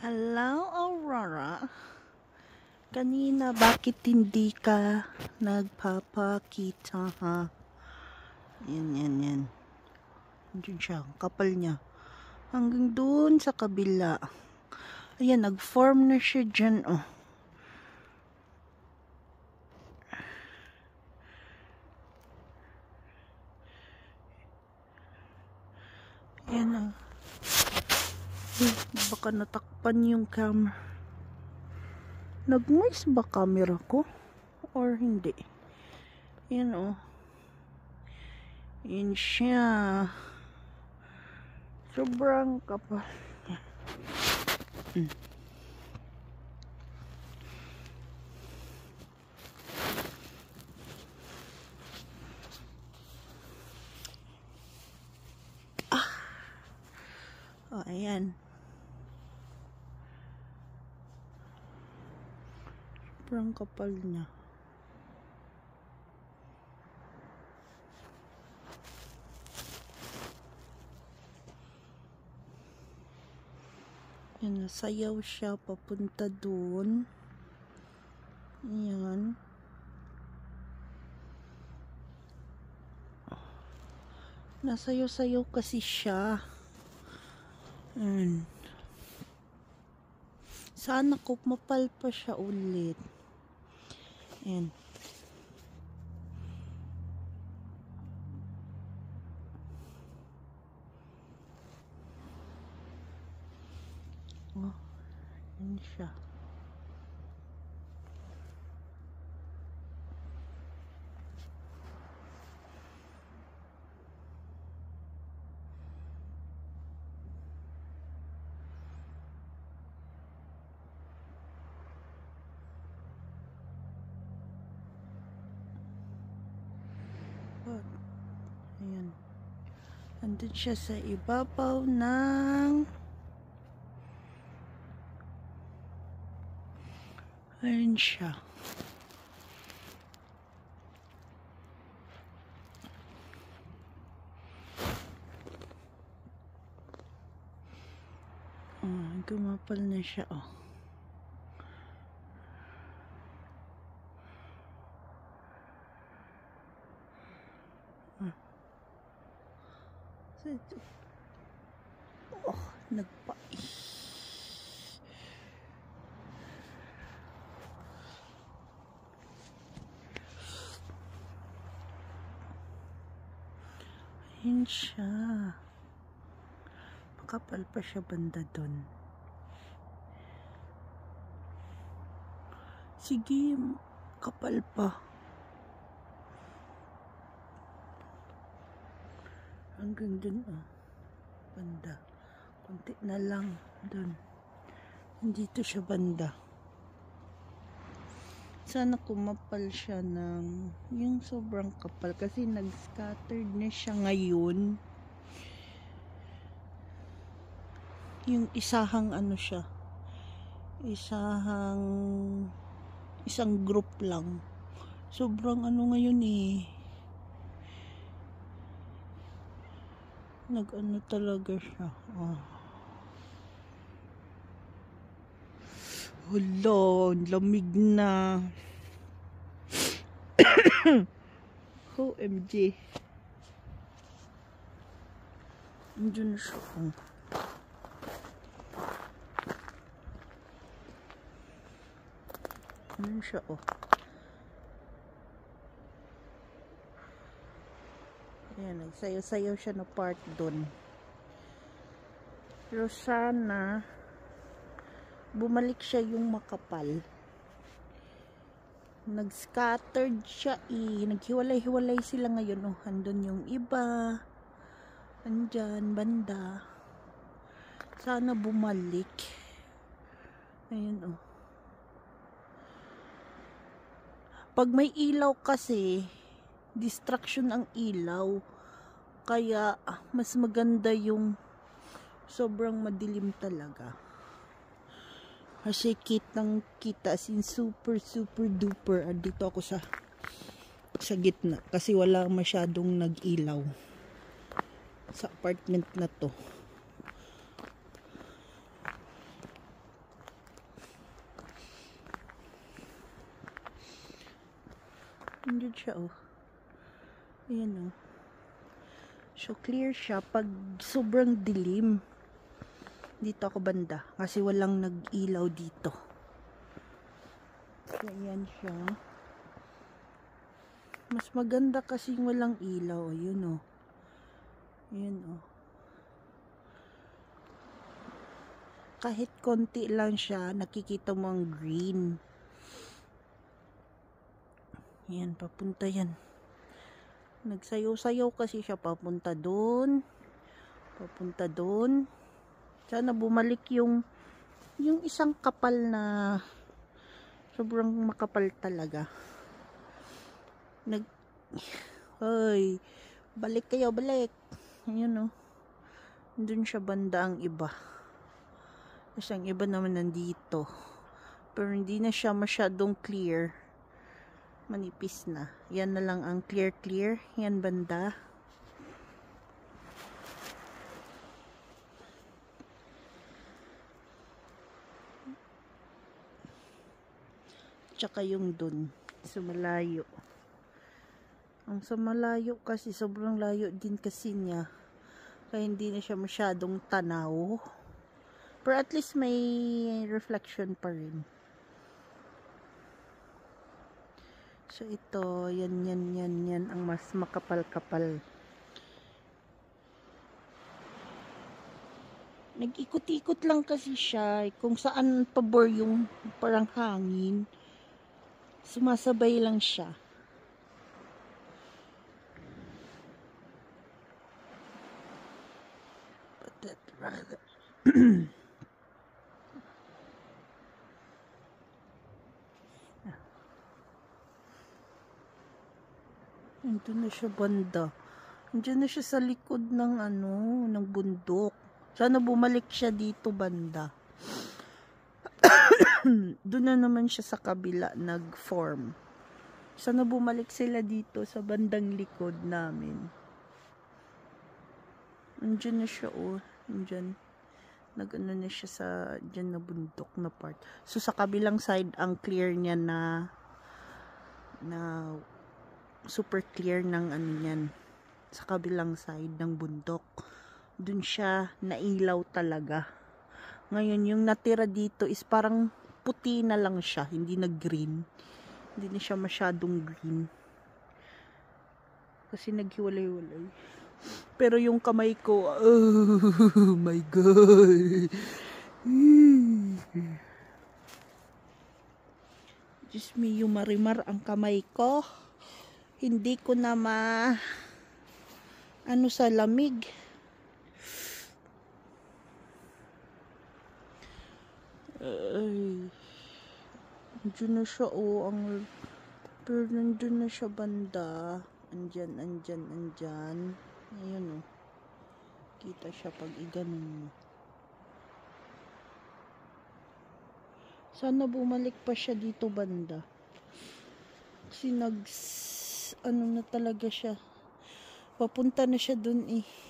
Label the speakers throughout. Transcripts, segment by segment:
Speaker 1: Hello, Aurora. Kanina, bakit hindi ka nagpapakita, ha? Yan. Diyan siya, kapal niya. Hanggang doon sa kabila. Ayan, nag-form na siya dyan, oh. Ayan, oh. Baka natakpan yung camera. Nag-noise ba camera ko? Or hindi? Ayan, oh. Ayan siya. Sobrang kapal. Oh, ayan. Sobrang kapal niya. Yan, nasayaw siya papunta doon. Ayan. Nasayaw-sayaw kasi siya. Ayan. Sana ko mapal pa siya ulit. Ayan. Oh, ayan siya. Ayan. Andun siya sa ibabaw ng ayan siya. Gumapal na siya, oh. Oh, nagpa ayan siya. Makapal pa siya banda dun. Sige, kapal pa. Hanggang dun, oh. Banda. Kunti na lang dun. Dito siya banda. Sana kumapal siya ng yung sobrang kapal kasi nag-scattered na siya ngayon. Yung isahang ano siya. Isang group lang. Sobrang ano ngayon eh. Nag-ano talaga siya. Oh. Hala, lamig na. OMG. Andiyan na siya. Oh. Andiyan siya, oh. Ayan, nagsayaw-sayaw siya na part dun. Pero sana bumalik siya yung makapal. Nag-scattered siya eh. Naghiwalay-hiwalay sila ngayon. Oh, andun yung iba. Andyan, banda. Sana bumalik. Ayun, oh. Pag may ilaw kasi, distraction ang ilaw. Kaya, mas maganda yung sobrang madilim talaga. Kasi kitang kita sin super duper. Dito ako sa gitna kasi wala masyadong nag-ilaw sa apartment na to. Andun siya, oh. Ayan, oh. So, clear siya pag sobrang dilim. Dito ako banda. Kasi walang nag-ilaw dito. So, ayan siya. Mas maganda kasi walang ilaw. Ayun, oh. Ayan, oh. Kahit konti lang siya, nakikita mo ang green. Ayan, papunta yan. Nagsayaw-sayaw kasi siya papunta doon. Papunta doon. Sana bumalik yung isang kapal na sobrang makapal talaga. Hoy, balik kayo, balik. Ayun, oh. Doon siya banda ang iba. Kasi ang iba naman nandito. Pero hindi na siya masyadong clear. Manipis na. Yan na lang ang clear. Yan banda. Tsaka yung dun. Sa malayo. Ang sa malayo kasi sobrang layo din kasi niya. Kaya hindi na siya masyadong tanaw. Pero at least may reflection pa rin. So ito, yan ang mas makapal-kapal. Nag-ikot-ikot lang kasi siya. Kung saan pabor yung parang hangin, sumasabay lang siya. But that rather Andun na siya banda. Andiyan na siya sa likod ng ng bundok. Sana bumalik siya dito banda. Doon na naman siya sa kabila nag-form. Sana bumalik sila dito sa bandang likod namin. Andiyan na siya, oh. Andiyan. Nag-ano na siya sa dyan na bundok na part. So sa kabilang side ang clear niya na super clear ng niyan sa kabilang side ng bundok. Dun siya nailaw talaga. Ngayon yung natira dito is parang puti na lang siya, hindi na green. Hindi na siya masyadong green. Kasi naghiwalay-walay. Pero yung kamay ko, oh my God. Diyos me, yung marimar ang kamay ko. Hindi ko na sa lamig. Andiyan na siya, oh. Pero nandun na siya banda. Andyan. Ayun, oh. Kita siya pag iganon mo. Sana bumalik pa siya dito banda. Kasi na talaga siya. Papunta na siya dun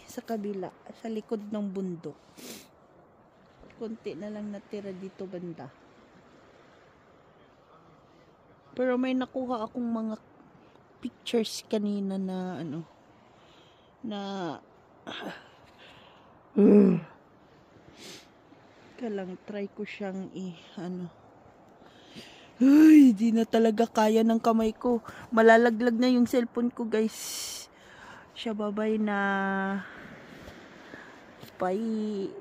Speaker 1: sa kabila, sa likod ng bundok. Konti na lang natira dito banda. Pero may nakuha akong mga pictures kanina na kalang try ko siyang Ay, di na talaga kaya ng kamay ko. Malalaglag na yung cellphone ko, guys. Siya babay na. Bye.